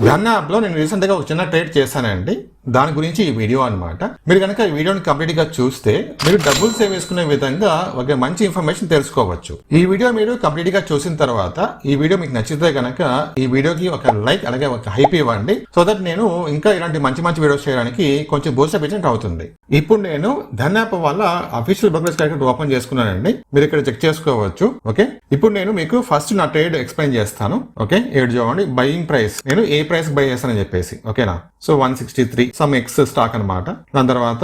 ధన్ యాప్లో నేను రీసెంట్గా ఒక చిన్న ట్రేడ్ చేశానండి. దాని గురించి ఈ వీడియో అన్నమాట. మీరు కనుక ఈ వీడియోని కంప్లీట్గా చూస్తే మీరు డబ్బులు సేవ్ చేసుకునే విధంగా ఒక మంచి ఇన్ఫర్మేషన్ తెలుసుకోవచ్చు. ఈ వీడియో మీరు కంప్లీట్గా చూసిన తర్వాత ఈ వీడియో మీకు నచ్చితే కనుక ఈ వీడియోకి ఒక లైక్ అలాగే ఒక హైప్ ఇవ్వండి. సో దట్ నేను ఇంకా ఇలాంటి మంచి మంచి వీడియోస్ చేయడానికి కొంచెం బూస్టప్ ఇచ్చినట్టు అవుతుంది. ఇప్పుడు నేను ధన్ యాప్ వల్ల అఫీషియల్ బ్రోకరేజ్ అకౌంట్ ఓపెన్ చేసుకున్నానండి. మీరు ఇక్కడ చెక్ చేసుకోవచ్చు. ఓకే, ఇప్పుడు నేను మీకు ఫస్ట్ నా ట్రేడ్ ఎక్స్ప్లెయిన్ చేస్తాను. ఓకే, ఏడు చూడండి, బయింగ్ ప్రైస్ నేను ఏ ప్రైస్ బై చేస్తానని చెప్పేసి. ఓకేనా, సో 163 సమ్ ఎక్స్ స్టాక్ అనమాట. దాని తర్వాత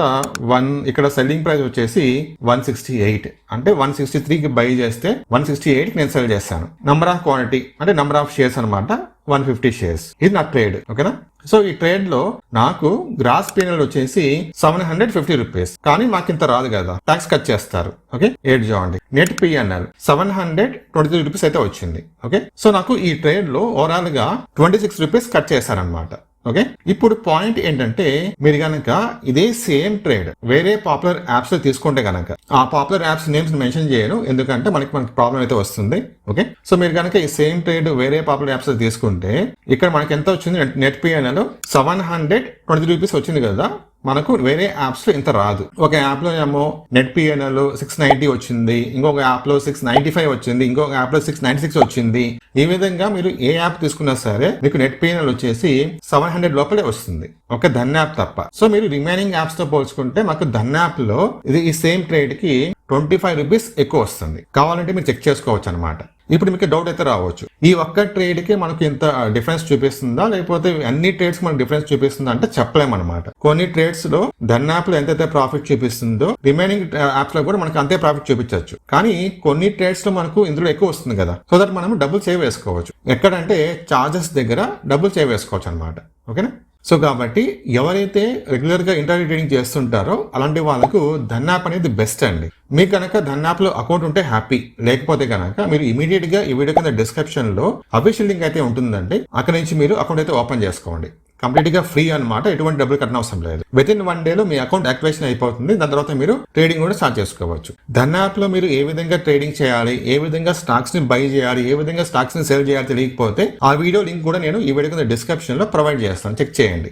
ఇక్కడ సెల్లింగ్ ప్రైస్ వచ్చేసి 168, అంటే 163కి బై చేస్తే 168కి నేను సెల్ చేస్తాను. నంబర్ ఆఫ్ క్వాంటిటీ అంటే నంబర్ ఆఫ్ షేర్స్ అనమాట, 150 షేర్స్. ఇది నా ట్రేడ్. ఓకేనా, సో ఈ ట్రేడ్ లో నాకు గ్రాస్ పీనల్ వచ్చేసి 750 రూపీస్, కానీ మాకు ఇంత రాదు కదా, ట్యాక్స్ కట్ చేస్తారు. ఓకే, ఏడు చూడండి, నెట్ పిఎన్ఎల్ 723 రూపీస్ అయితే వచ్చింది. ఓకే, సో నాకు ఈ ట్రేడ్ లో ఓవరాల్ గా 26 రూపీస్ కట్ చేశారనమాట. ఓకే, ఇప్పుడు పాయింట్ ఏంటంటే మీరు గనక ఇదే సేమ్ ట్రేడ్ వేరే పాపులర్ యాప్స్ లో తీసుకుంటే గనక, ఆ పాపులర్ యాప్స్ నేమ్స్ మెన్షన్ చేయను ఎందుకంటే మనకి ప్రాబ్లం అయితే వస్తుంది. ఓకే, సో మీరు కనుక ఈ సేమ్ ట్రేడ్ వేరే పాపులర్ యాప్స్ లో తీసుకుంటే ఇక్కడ మనకి ఎంత వచ్చింది, నెట్ పిఎన్ఎల్ 723 రూపీస్ వచ్చింది కదా, మనకు వేరే యాప్స్ లో ఇంత రాదు. ఒక యాప్ లో ఏమో నెట్ పిఎన్ఎల్ 690 వచ్చింది, ఇంకొక యాప్ లో 695 వచ్చింది, ఇంకొక యాప్ లో 696 వచ్చింది. ఈ విధంగా మీరు ఏ యాప్ తీసుకున్నా సరే మీకు నెట్ పిఎన్ఎల్ వచ్చేసి 700 లోపలే వస్తుంది, ఒక ధన్ యాప్ తప్ప. సో మీరు రిమైనింగ్ యాప్స్ తో పోల్చుకుంటే మాకు ధన్ యాప్ లో ఇది ఈ సేమ్ ట్రేడ్ కి 25 రూపీస్ ఎక్కువ వస్తుంది. కావాలంటే మీరు చెక్ చేసుకోవచ్చు అనమాట. ఇప్పుడు మీకు డౌట్ అయితే రావచ్చు, ఈ ఒక్క ట్రేడ్ కి మనకు ఇంత డిఫరెన్స్ చూపిస్తుందా లేకపోతే అన్ని ట్రేడ్స్ మనకు డిఫరెన్స్ చూపిస్తుందా అంటే చెప్పలేమన్నమాట. కొన్ని ట్రేడ్స్ లో ధన్ యాప్ లో ఎంతైతే ప్రాఫిట్ చూపిస్తుందో రిమైనింగ్ యాప్స్ లో కూడా మనకు అంతే ప్రాఫిట్ చూపించవచ్చు. కానీ కొన్ని ట్రేడ్స్ లో మనకు ఇందులో ఎక్కువ వస్తుంది కదా, సో దట్ మనం డబ్బులు సేవ్ చేసుకోవచ్చు. ఎక్కడంటే చార్జెస్ దగ్గర డబ్బులు సేవ్ చేసుకోవచ్చు అనమాట. ఓకేనా, సో కాబట్టి ఎవరైతే రెగ్యులర్ గా ఇంటర్వ్యూ ట్రేడింగ్ చేస్తుంటారో అలాంటి వాళ్ళకు ధన్ యాప్ అనేది బెస్ట్ అండి. మీకు కనుక ధన్ యాప్ లో అకౌంట్ ఉంటే హ్యాపీ, లేకపోతే కనుక మీరు ఇమీడియట్ గా ఈ వీడియో కింద డిస్క్రిప్షన్ లో అఫీషియల్ లింక్ అయితే ఉంటుందండి, అక్కడ నుంచి మీరు అకౌంట్ అయితే ఓపెన్ చేసుకోండి. కంప్లీట్ గా ఫ్రీ అనమాట, ఎటువంటి డబ్బులు కట్టిన అవసరం లేదు. విత్ ఇన్ 1 డేలో మీ అకౌంట్ యాక్టివేషన్ అయిపోతుంది. దాని తర్వాత మీరు ట్రేడింగ్ కూడా స్టార్ట్ చేసుకోవచ్చు. ధన్ యాప్ లో మీరు ఏ విధంగా ట్రేడింగ్ చేయాలి, ఏ విధంగా స్టాక్స్ ని బై చేయాలి, ఏ విధంగా స్టాక్స్ ని సేల్ చేయాలి తెలియకపోతే ఆ వీడియో లింక్ కూడా నేను ఈ వీడియో కింద డిస్క్రిప్షన్ లో ప్రొవైడ్ చేస్తాను, చెక్ చేయండి.